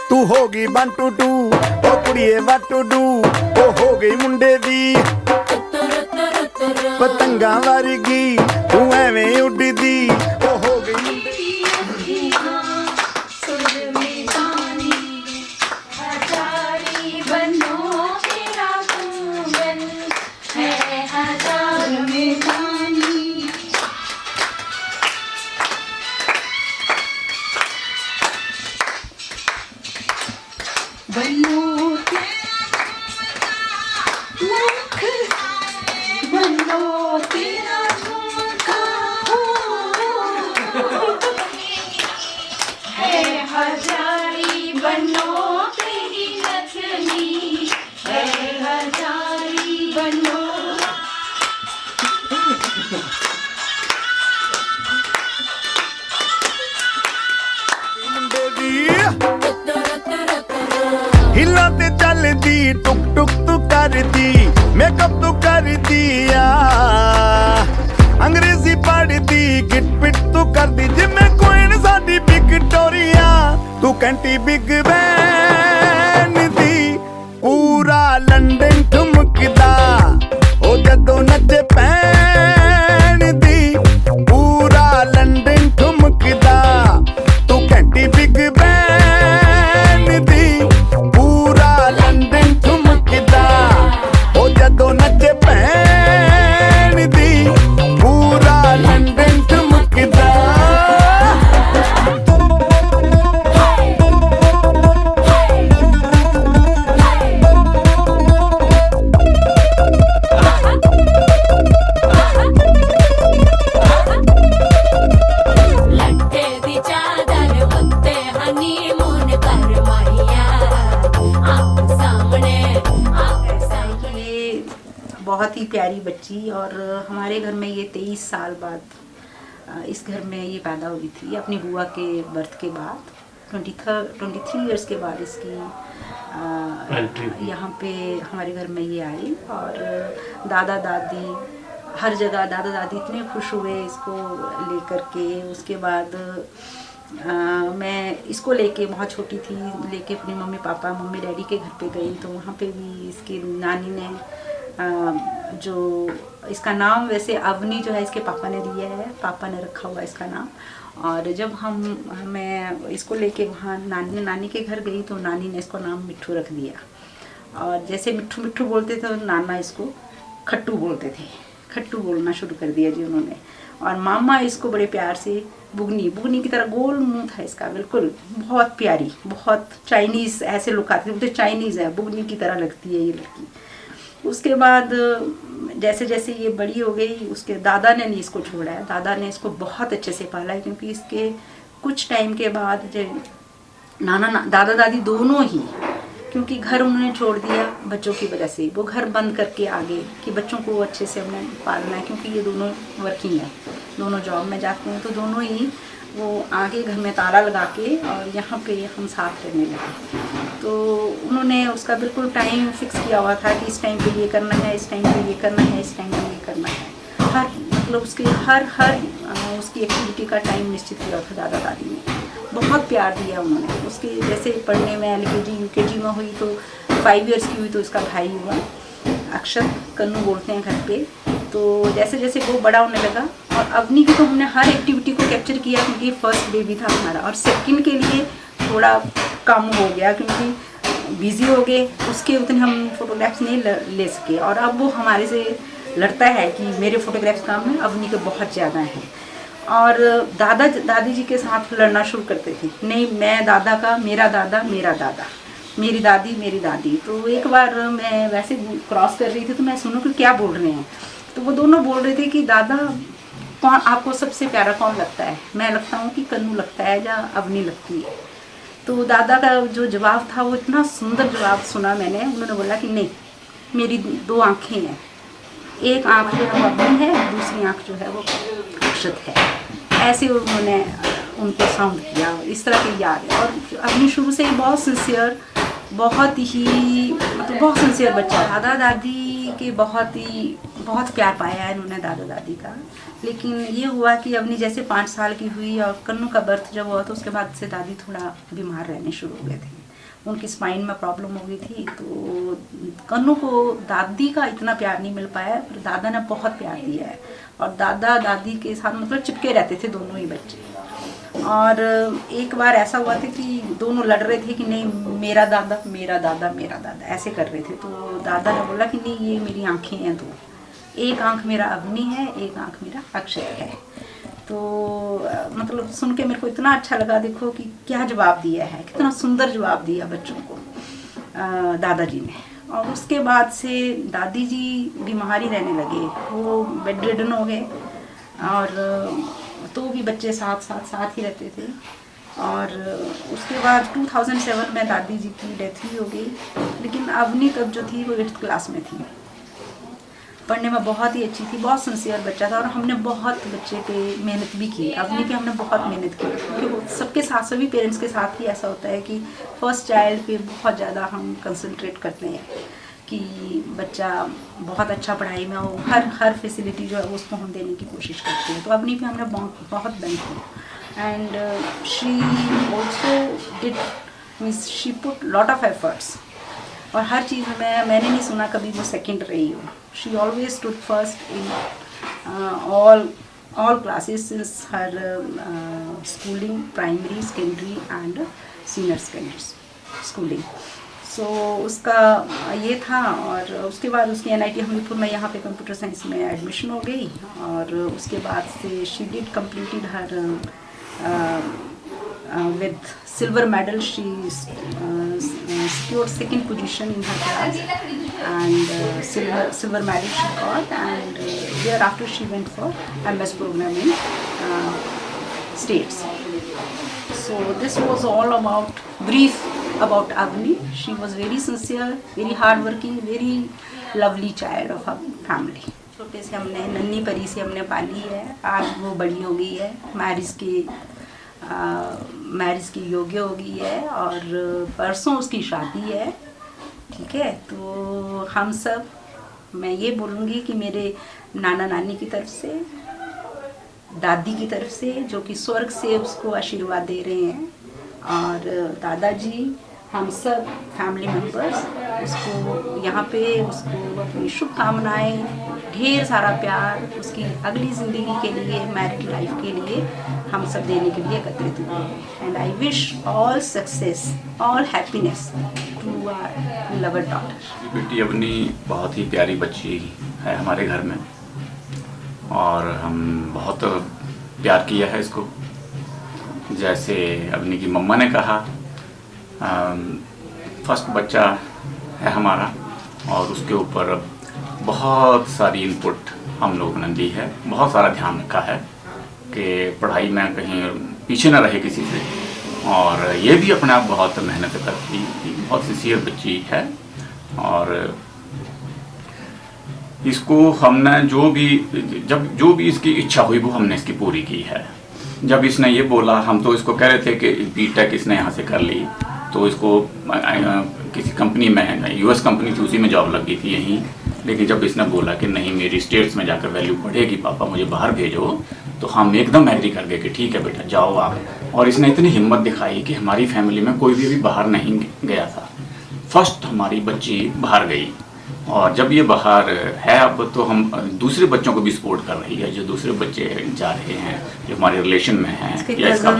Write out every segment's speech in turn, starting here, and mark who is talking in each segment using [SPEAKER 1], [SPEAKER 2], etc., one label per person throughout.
[SPEAKER 1] तू होगी 1 2 2 ओ कुड़िए what to do ओ हो गई मुंडे दी पतंगा वर्गी तू एवें उड़दी ओ हो गई मुंडे हिला ते चलदी टुक टुक तू करदी मेकअप तू करदी अंग्रेजी पढ़दी गिट पिट तू करदी जिमें क्वीन साडी विक्टोरिया तू कैंटी बिग बैन दी पूरा लंदन ठुमकदा ओ जदों नचे पैन दी पूरा लंदन ठुमकदा तू कैंटी बिग बैन दी पूरा लंदन ठुमकदा ओ जदों नचे पैन दी पूरा लंदन ठुमकदा
[SPEAKER 2] बहुत ही प्यारी बच्ची और हमारे घर में ये 23 साल बाद इस घर में ये पैदा हुई थी अपनी बुआ के बर्थ के बाद 23 इयर्स के बाद इसकी यहाँ पे हमारे घर में ये आई। और दादा दादी हर जगह दादा दादी इतने खुश हुए इसको लेकर के। उसके बाद मैं इसको लेके बहुत छोटी थी लेके अपनी मम्मी डैडी के घर पे गई तो वहाँ पे भी इसकी नानी ने जो इसका नाम वैसे अवनी जो है इसके पापा ने दिया है, पापा ने रखा हुआ इसका नाम। और जब मैं इसको लेके वहाँ नानी के घर गई तो नानी ने इसको नाम मिट्ठू रख दिया। और जैसे मिट्ठू मिट्ठू बोलते थे तो नाना इसको खट्टू बोलते थे, खट्टू बोलना शुरू कर दिया जी उन्होंने। और मामा इसको बड़े प्यार से बुगनी की तरह गोल मुंह था इसका, बिल्कुल बहुत प्यारी, बहुत चाइनीज़ ऐसे लोग आते थे, बोलते चाइनीज़ है, बुगनी की तरह लगती है ये लड़की। उसके बाद जैसे जैसे ये बड़ी हो गई उसके दादा ने नहीं इसको छोड़ा है, दादा ने इसको बहुत अच्छे से पाला है। क्योंकि इसके कुछ टाइम के बाद दादा दादी दोनों ही, क्योंकि घर उन्होंने छोड़ दिया बच्चों की वजह से, वो घर बंद करके आगे कि बच्चों को अच्छे से उन्हें पालना है। क्योंकि ये दोनों वर्किंग है, दोनों जॉब में जाते हैं तो दोनों ही वो आगे घर में ताला लगा के और यहाँ पे हम साथ रहने लगे। तो उन्होंने उसका बिल्कुल टाइम फिक्स किया हुआ था कि इस टाइम पे ये करना है, इस टाइम पे ये करना है, इस टाइम पे ये करना है। हर मतलब उसके हर उसकी एक्टिविटी का टाइम निश्चित किया था दादा दादी ने। बहुत प्यार दिया उन्होंने उसके। जैसे पढ़ने में LKG UKG में हुई तो 5 इयर्स की हुई तो इसका भाई हुआ अक्षत, कन्नू बोलते हैं घर पे। तो जैसे जैसे वो बड़ा होने लगा और अवनी की तो हमने हर एक्टिविटी को कैप्चर किया क्योंकि फर्स्ट बेबी था हमारा। और सेकंड के लिए थोड़ा कम हो गया क्योंकि बिज़ी हो गए, उसके उतने हम फोटोग्राफ्स नहीं ले सके। और अब वो हमारे से लड़ता है कि मेरे फोटोग्राफ्स काम में अवनी के बहुत ज़्यादा हैं। और दादी जी के साथ लड़ना शुरू करते थे, नहीं मैं दादा का, मेरा दादा मेरा दादा, मेरी दादी मेरी दादी। तो एक बार मैं वैसे क्रॉस कर रही थी तो मैं सुनूं कि क्या बोल रहे हैं। तो वो दोनों बोल रहे थे कि दादा कौन आपको सबसे प्यारा कौन लगता है। मैं लगता हूँ कि कन्नू लगता है या अवनी लगती है। तो दादा का जो जवाब था वो इतना सुंदर जवाब सुना मैंने। उन्होंने बोला कि नहीं, मेरी 2 आँखें हैं, एक आँख जो है वो अवनी है, दूसरी आँख जो है वो अक्षत है। ऐसे उन्होंने उनको साउंड किया, इस तरह के याद है। और अवनी शुरू से ही बहुत सिंसियर, बहुत ही मतलब बहुत सिंसियर बच्चा। दादा दादी के बहुत प्यार पाया है इन्होंने दादा दादी का। लेकिन ये हुआ कि अवनी जैसे 5 साल की हुई और कन्नू का बर्थ जब हुआ तो उसके बाद से दादी थोड़ा बीमार रहने शुरू हो गए थे, उनकी स्पाइन में प्रॉब्लम हो गई थी। तो कन्नू को दादी का इतना प्यार नहीं मिल पाया, पर दादा ने बहुत प्यार दिया है और दादा दादी के साथ मतलब चिपके रहते थे दोनों ही बच्चे। और एक बार ऐसा हुआ था कि दोनों लड़ रहे थे कि नहीं मेरा दादा मेरा दादा मेरा दादा ऐसे कर रहे थे। तो दादा ने बोला कि नहीं ये मेरी आँखें हैं दो, एक आँख मेरा अवनी है, एक आँख मेरा अक्षय है। तो मतलब सुन के मेरे को इतना अच्छा लगा, देखो कि क्या जवाब दिया है, कितना सुंदर जवाब दिया बच्चों को दादाजी ने। और उसके बाद से दादी जी बीमारी रहने लगे, वो बेड रिडन हो गए और तो भी बच्चे साथ ही रहते थे। और उसके बाद 2007 में दादी जी की डेथ भी हो गई। लेकिन अवनी तब जो थी वो 8th क्लास में थी, पढ़ने में बहुत ही अच्छी थी, बहुत सिंसियर बच्चा था। और हमने बहुत बच्चे पे मेहनत भी की, अवनी पे हमने बहुत मेहनत की, क्योंकि सबके साथ सभी पेरेंट्स के साथ ही ऐसा होता है कि फर्स्ट चाइल्ड पे बहुत ज़्यादा हम कंसंट्रेट करते हैं कि बच्चा बहुत अच्छा पढ़ाई में हो, हर फैसिलिटी जो है उसको हम देने की कोशिश करते हैं। तो अवनी पे हमने बहुत बैंक की। And she also did means she put lot of efforts. और हर चीज़ में मैंने नहीं सुना कभी वो सेकंड रही हो। She always stood first in all classes since her schooling, primary, secondary and senior secondary schooling. So उसका ये था। और उसके बाद उसकी NIT हमीरपुर में यहाँ पे कंप्यूटर साइंस में एडमिशन हो गई। और उसके बाद से she did completed her with silver medal. She secured 2nd position in her class and silver medal she got. And thereafter she went for MS program in States. So this was all about brief about Avni. She was very sincere, very hardworking, very lovely child of our family. छोटे से हमने नन्ही परी से हमने पाली है, आज वो बड़ी हो गई है, मैरिज की योग्य हो गई है और परसों उसकी शादी है। ठीक है, तो हम सब, मैं ये बोलूँगी कि मेरे नाना नानी की तरफ से, दादी की तरफ से जो कि स्वर्ग से उसको आशीर्वाद दे रहे हैं, और दादाजी, हम सब फैमिली मेम्बर्स उसको यहाँ पे उसको अपनी शुभकामनाएँ, ढेर सारा प्यार उसकी अगली ज़िंदगी के लिए, मैरिड लाइफ के लिए हम सब देने के लिए एकत्रित हुए हैं। And I wish all success, all happiness to our lover daughter.
[SPEAKER 3] बेटी अवनी बहुत ही प्यारी बच्ची है हमारे घर में और हम बहुत प्यार किया है इसको। जैसे अवनी की मम्मा ने कहा, फर्स्ट बच्चा है हमारा और उसके ऊपर बहुत सारी इनपुट हम लोगों ने दी है, बहुत सारा ध्यान रखा है कि पढ़ाई में कहीं पीछे ना रहे किसी से। और ये भी अपने आप बहुत मेहनत करती, बहुत सिंसियर बच्ची है। और इसको हमने जो भी इसकी इच्छा हुई वो हमने इसकी पूरी की है। जब इसने ये बोला, हम तो इसको कह रहे थे कि BTech इसने यहाँ से कर ली तो इसको किसी कंपनी में, US कंपनी थी, उसी में जॉब लग गई थी यहीं। लेकिन जब इसने बोला कि नहीं मेरी स्टेट्स में जाकर वैल्यू बढ़ेगी पापा, मुझे बाहर भेजो, तो हम एकदम एग्री कर गए कि ठीक है बेटा जाओ आप। और इसने इतनी हिम्मत दिखाई कि हमारी फैमिली में कोई भी अभी बाहर नहीं गया था, फर्स्ट हमारी बच्ची बाहर गई। और जब ये बाहर है अब तो हम दूसरे बच्चों को भी सपोर्ट कर रही है, जो दूसरे बच्चे जा रहे हैं जो हमारे रिलेशन में हैं, या इसका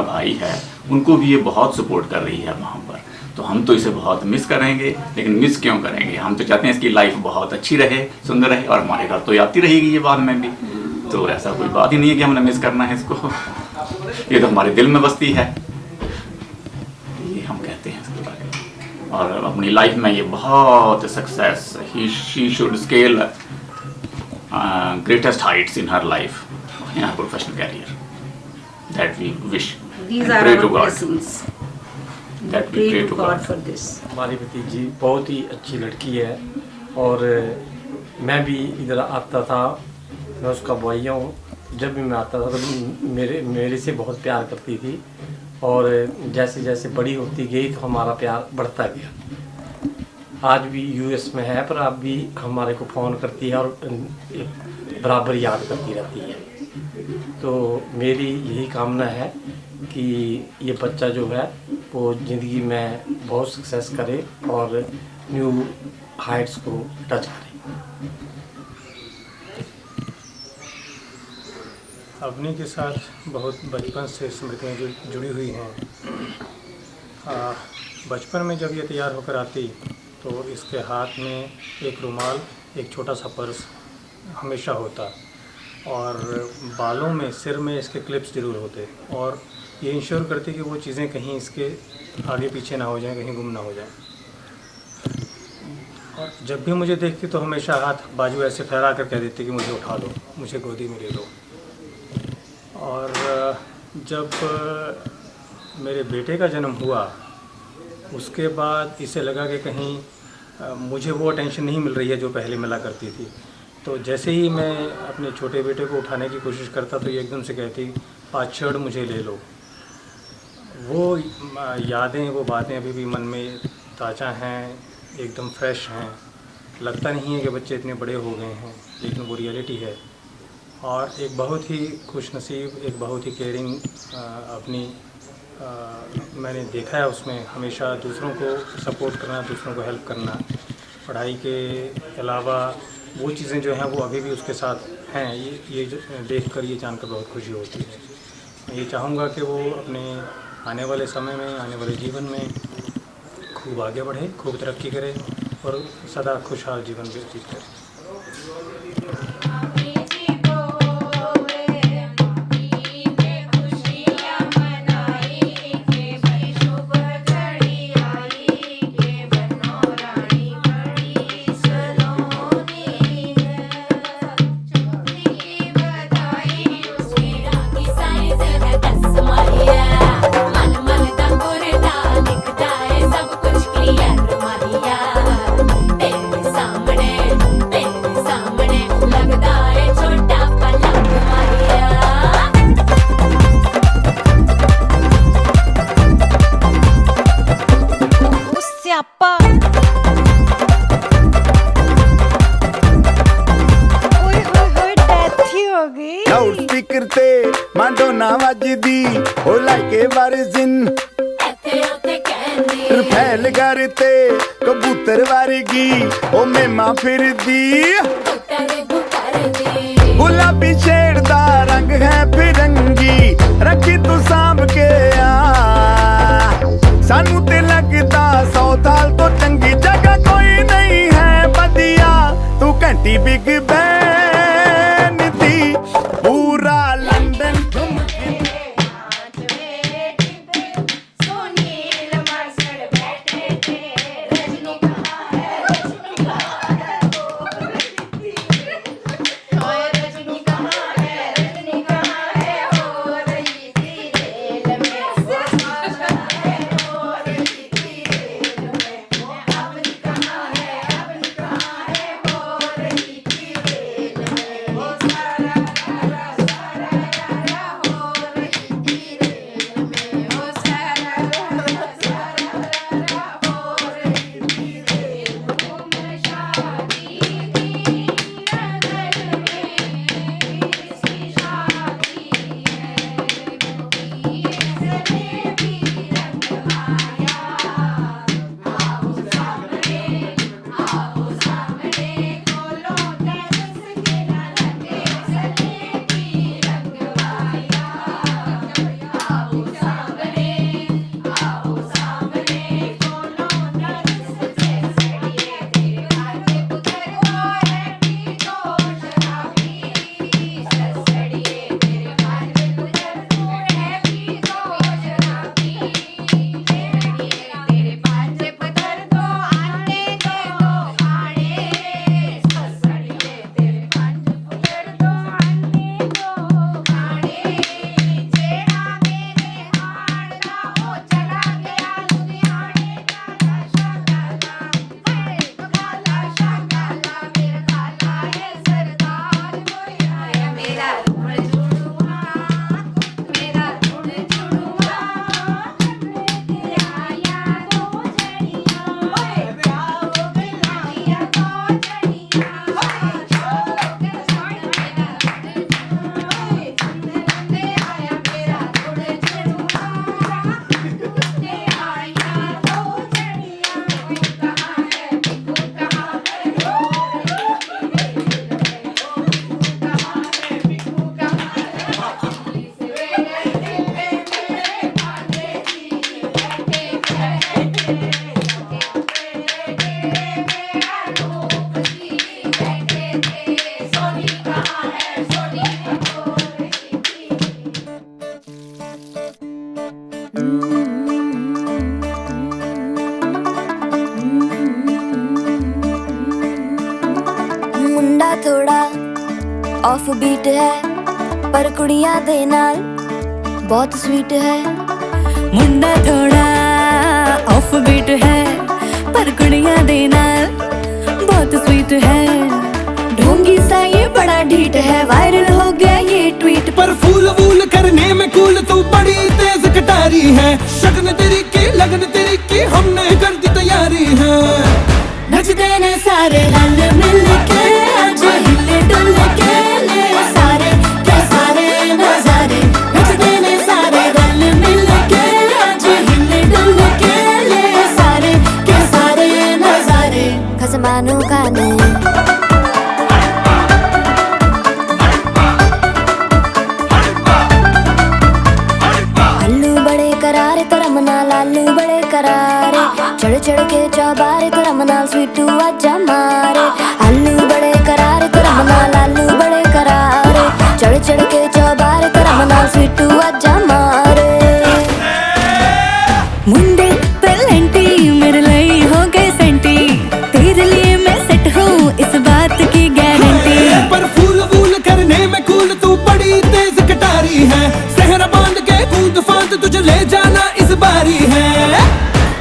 [SPEAKER 3] भाई है, उनको भी ये बहुत सपोर्ट कर रही है वहाँ पर। तो हम तो इसे बहुत मिस करेंगे, लेकिन मिस क्यों करेंगे, हम तो चाहते हैं इसकी लाइफ बहुत अच्छी रहे, सुंदर रहे, और हमारे घर तो आती रहेगी ये बाद में भी। तो ऐसा कोई बात ही नहीं है कि हमने मिस करना है इसको, ये तो हमारे दिल में बसती है, ये हम कहते हैं इसके बारे में। और अपनी लाइफ में ये बहुत success, she should scale greatest heights in her life, in her professional career, that we wish
[SPEAKER 2] These are our blessings.
[SPEAKER 3] that we pray to God
[SPEAKER 2] for this.
[SPEAKER 4] हमारी भतीजी बहुत ही अच्छी लड़की है और मैं भी इधर आता था, मैं उसका भाई हूँ। जब भी मैं आता था तो मेरे से बहुत प्यार करती थी, और जैसे जैसे बड़ी होती गई तो हमारा प्यार बढ़ता गया। आज भी यूएस में है, पर अब भी हमारे को फ़ोन करती है और बराबर याद करती रहती है। तो मेरी यही कामना है कि ये बच्चा जो है वो ज़िंदगी में बहुत सक्सेस करे और न्यू हाइट्स को टच करे।
[SPEAKER 5] अवनी के साथ बहुत बचपन से स्मृतियाँ जुड़ी हुई हैं। बचपन में जब ये तैयार होकर आती तो इसके हाथ में एक रुमाल, एक छोटा सा पर्स हमेशा होता, और बालों में, सिर में इसके क्लिप्स ज़रूर होते, और ये इंश्योर करती कि वो चीज़ें कहीं इसके आगे पीछे ना हो जाएं, कहीं गुम ना हो जाएं। और जब भी मुझे देखती तो हमेशा हाथ बाजू ऐसे फहरा कर कह देती कि मुझे उठा लो, मुझे गोदी में ले लो। और जब मेरे बेटे का जन्म हुआ उसके बाद इसे लगा कि कहीं मुझे वो अटेंशन नहीं मिल रही है जो पहले मिला करती थी। तो जैसे ही मैं अपने छोटे बेटे को उठाने की कोशिश करता तो ये एकदम से कहती, पाछड़ मुझे ले लो। वो यादें, वो बातें अभी भी मन में ताज़ा हैं, एकदम फ्रेश हैं। लगता नहीं है कि बच्चे इतने बड़े हो गए हैं, लेकिन वो रियलिटी है। और एक बहुत ही खुशनसीब, एक बहुत ही केयरिंग अपनी मैंने देखा है उसमें, हमेशा दूसरों को सपोर्ट करना, दूसरों को हेल्प करना। पढ़ाई के अलावा वो चीज़ें जो हैं वो अभी भी उसके साथ हैं। ये देखकर, ये जानकर बहुत खुशी होती है। मैं ये चाहूँगा कि वो अपने आने वाले समय में, आने वाले जीवन में खूब आगे बढ़े, खूब तरक्की करे और सदा खुशहाल जीवन व्यतीत करे।
[SPEAKER 1] ਲਾਊਡ ਸਪੀਕਰ ਤੇ ਮਾਂਡੋਨਾ ਵੱਜਦੀ ਉਹ ਲਾਈਕੇ ਵਰਜ਼ਨ ਰਫੈਲ ਘਰ ਤੇ ਕਬੂਤਰ ਵਰਗੀ ਉਹ ਮੇਮਾ ਫਿਰਦੀ ਗੁਲਾਬੀ ਸ਼ੇਡ ਦਾ ਰੰਗ ਹੈ ਫਿਰੰਗੀ ਰੱਖੀ ਤੂੰ ਸਾਂਭ ਕੇ ਆ ਸਾਨੂੰ ਤੇ ਲੱਗਦਾ 100 ਸਾਲ ਤੋਂ ਚੰਗੀ ਜਗ੍ਹਾ ਕੋਈ ਨਹੀਂ ਹੈ ਵਧੀਆ ਤੂੰ ਘੰਟੀ ਬਿਗ ਬੈਨ ਦੀ पूरा लंदन
[SPEAKER 6] ऑफ बीट है पर कुड़ियां दे नाल बहुत स्वीट है। मुंडा थोड़ा ऑफ बीट है पर कुड़ियां दे नाल बहुत स्वीट है। ढोंगी सा ये बड़ा ढीठ है, वायरल हो गया ये ट्वीट।
[SPEAKER 7] पर फूल वूल करने में कूल तू बड़ी तेज कटारी है। शगन तेरी की लगन तेरी की हमने कर दी तैयारी है।
[SPEAKER 6] नचते ने सारे रल मिल के आज हिले डुल के ले सारे के सारे नजारे। नचते ने सारे रल मिल के आज हिले डुल के ले सारे के सारे नजारे। खसमानू खाने आलू बड़े करारे तेरा मना लालू बड़े करारे। चढ़ चढ़ के चौबारे तेरा मना स्वीटू आजा मारे। आलू बड़े करारे तेरा मना लालू बड़े करारे। चढ़ चढ़ के चौबारे तेरा मना स्वीटू आजा मारे। मुंडे पेलेंटी मेरे लिए हो गए सेंटी, तेरे लिए मैं सेट हूँ इस बात की गारंटी।
[SPEAKER 7] पर फूल वूल करने में कूल तू बड़ी तेज कटारी है। सहरा बांध के कूद फांद तुझे ले जाना इस बारी है।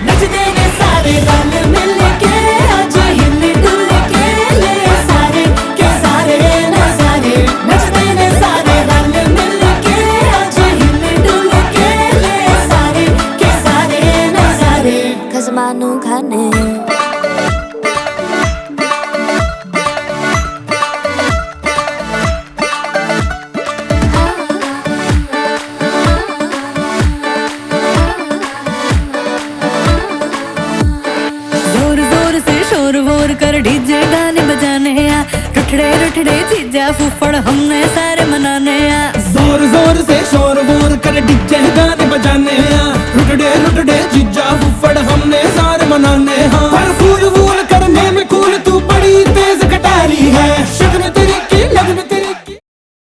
[SPEAKER 6] नचते ने सारे रल मिल के आज हिले डुल के ले सारे के सारे नजारे। नचते ने सारे रल मिल के आज हिले डुल के ले सारे के सारे नजारे। खसमानू खाने शोर वोर कर डीजे गाने बजाने आ। रुठड़े रुठड़े चीजा फूफड़ हमने सारे मनाने आ।
[SPEAKER 7] जोर जोर से शोर वोर कर डीजे गाने बजाने हैं। रुटड़े रुटड़े जीजा फुफड़ हमने सारे मनाने हैं।